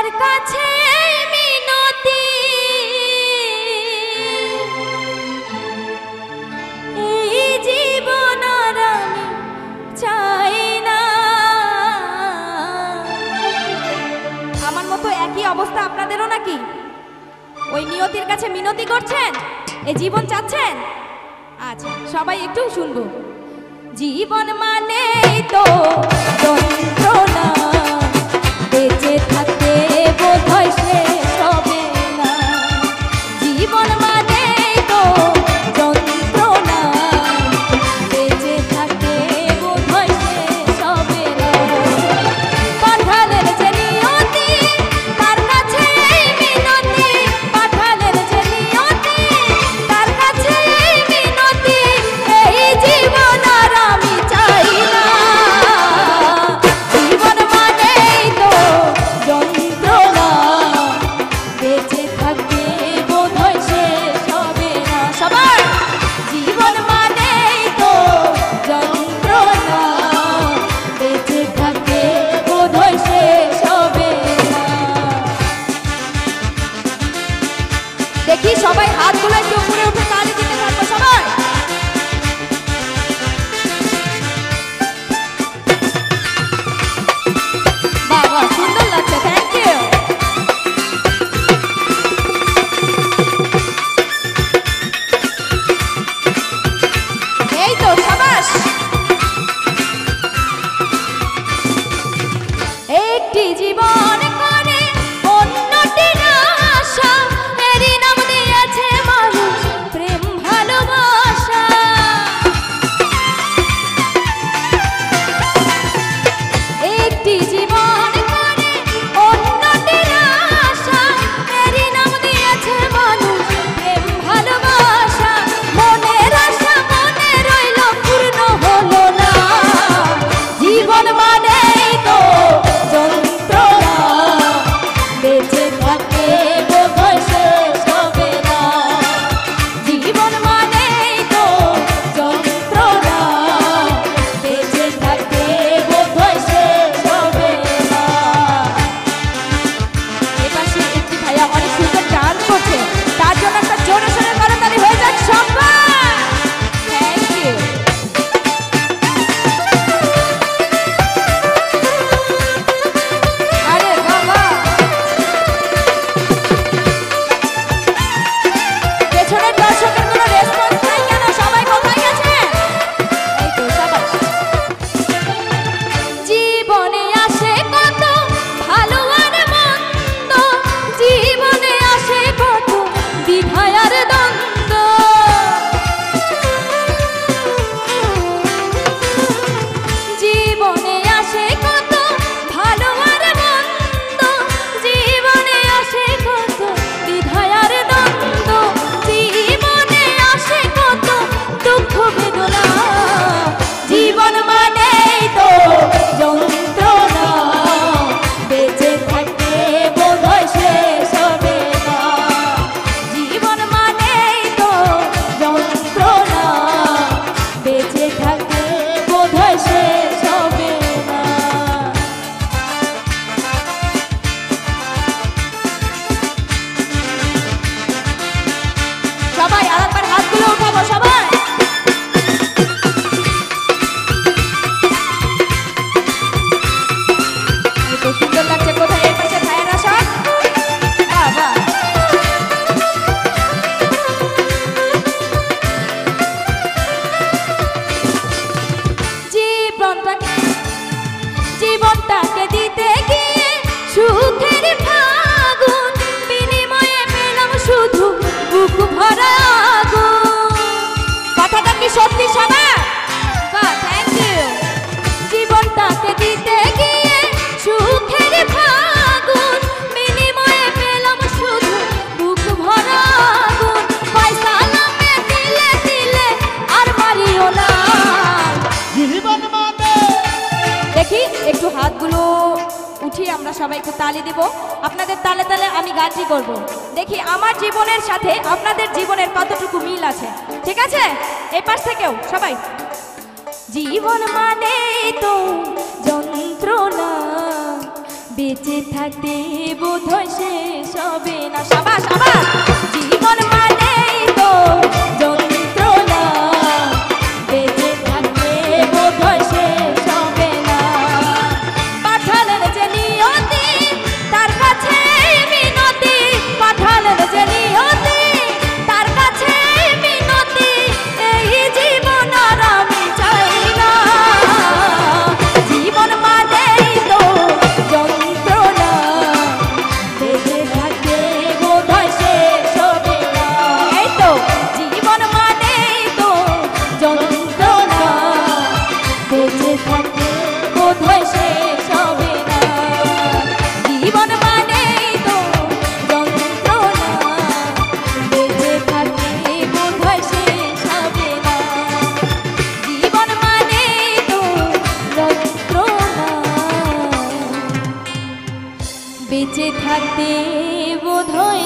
তার কাছে মিনতি এই জীবন আর আমি চাই না। আমার মতো একই অবস্থা আপনাদেরও নাকি? ওই নিয়তির কাছে মিনতি করছেন, এই জীবন চাচ্ছেন? আচ্ছা সবাই একটু শুনবো। জীবন মানে তো যন্ত্রণা, বেঁচে থাকতে বোধহয় শেষ হবে না। জীবন মানে তো যন্ত্রণা, বেঁচে থাকতে বোধহয় শেষ হবে না। পাঠালের যে নিয়তি তার কাছে মিনতি, পাঠালের যে নিয়তি তার কাছে মিনতি এই জীবন আর আমি চাই না। জীবন মানেই তো যন্ত্রণা, বেঁচে থাকতে বোধহয় শেষ হবে না। সবার জীবন মানেই তো যন্ত্রণা, বেঁচে থাকতে বোধহয় শেষ হবে না। দেখি সবাই হাতগুলো একটু উপরে উঠে তালি দিতে থাকবো সবাই। বাবা সুন্দর লাগছে, থ্যাংক ইউ। এই তো সাবাস। একটি জীবন করে অন্যটির আশা, এরই নাম দিয়েছে মানুষ প্রেম ভালোবাসা। একটি জীবন করে অন্যটির আশা, এরই নাম দিয়েছে মানুষ প্রেম ভালোবাসা। মনের আশা মনে রইল পূর্ণ হলো না। জীবন মানেই তো যন্ত্রণা, বেঁচে থাকতে বোধহয় শেষ হবে না। জীবন মানেই তো যন্ত্রণা, বেঁচে থাকতে বোধহয় শেষ হবে না। এপাশে একটি ভাইয়া অনেক সুন্দর ডান্স করছে, তার জন্য একটা জোরে সোরে করতালি হয়ে যাক সবাই। Thank you. আরে বাবা, পেছনের দর্শকের কোনো রেসপন্স নাই কেন? সবাই কোথায় গেছে? এই তো সবাই। জীবনে আসে কত ভালো আর মন্দ, জীবনে আসে কত দ্বিধা আর দ্বন্দ্ব। জীবনে আসে কত ভালো আর মন্দ, জীবনে আসে কত দ্বিধা আর দ্বন্দ্ব। জীবনে আসে কত দুঃখ বেদনা। জীবন মানেই তো যন্ত্রণা, বেঁচে থাকতে বোধহয় শেষ হবে না। জীবন মানেই তো যন্ত্রণা, বেঁচে থাকতে বোধহয় শেষ হবে না। সবাই আরেকবার হাতগুলো উঠাবো সবাই। এই তো সুন্দর লাগছে। কোথায় এই পাশে ভাইয়েরা সব? বাবা জীবনটাকে দিতে গিয়ে সুখের ফাগুন, বিনিময়ে পেলাম শুধু বুক ভরা আগুন। কথাটা কি সত্যি সবার? বাহ, থ্যাংক ইউ। জীবনটাকে দিতে গিয়ে সুখের ফাগুন, বিনিময়ে পেলাম শুধু বুক ভরা আগুন। পয়সা নামে দিলে দিলে আর মারিও না। জীবন মানে দেখি একটু হাতগুলো উঠিয়ে আমরা সবাই একটু তালি দেব। আপনাদের তালে তালে আমি গানটি করব। দেখি আমার জীবনের সাথে আপনাদের জীবনের কতটুকু মিল আছে। ঠিক আছে? এই পাশ থেকেও সবাই। জীবন মানে তো যন্ত্রণা, বেঁচে থাকতে বোধহয় শেষ হবে না। সাবাস সাবাস। জীবন মানেই তো যন্ত্রণা, বেঁচে থাকতে বোধহয় শেষ হবে না। পাঠালেন যে নিয়তি তার কাছে মিনতি, পাঠালেন যে নিয়তি তার কাছে মিনতি, এই জীবন আর আমি চাই না। জীবন মানেই তো যন্ত্রণা, বেঁচে থাকতে বোধহয় শেষ হবে না। এই তো জীবন মানেই তো যন্ত্রণা, বেঁচে থাকতে বোধহয় শেষ হবে না। জীবন মানেই তো যন্ত্রণা, বেঁচে থাকতে বোধহয় শেষ হবে না। জীবন মানেই তো যন্ত্রণা, বেঁচে থাকতে বোধহয়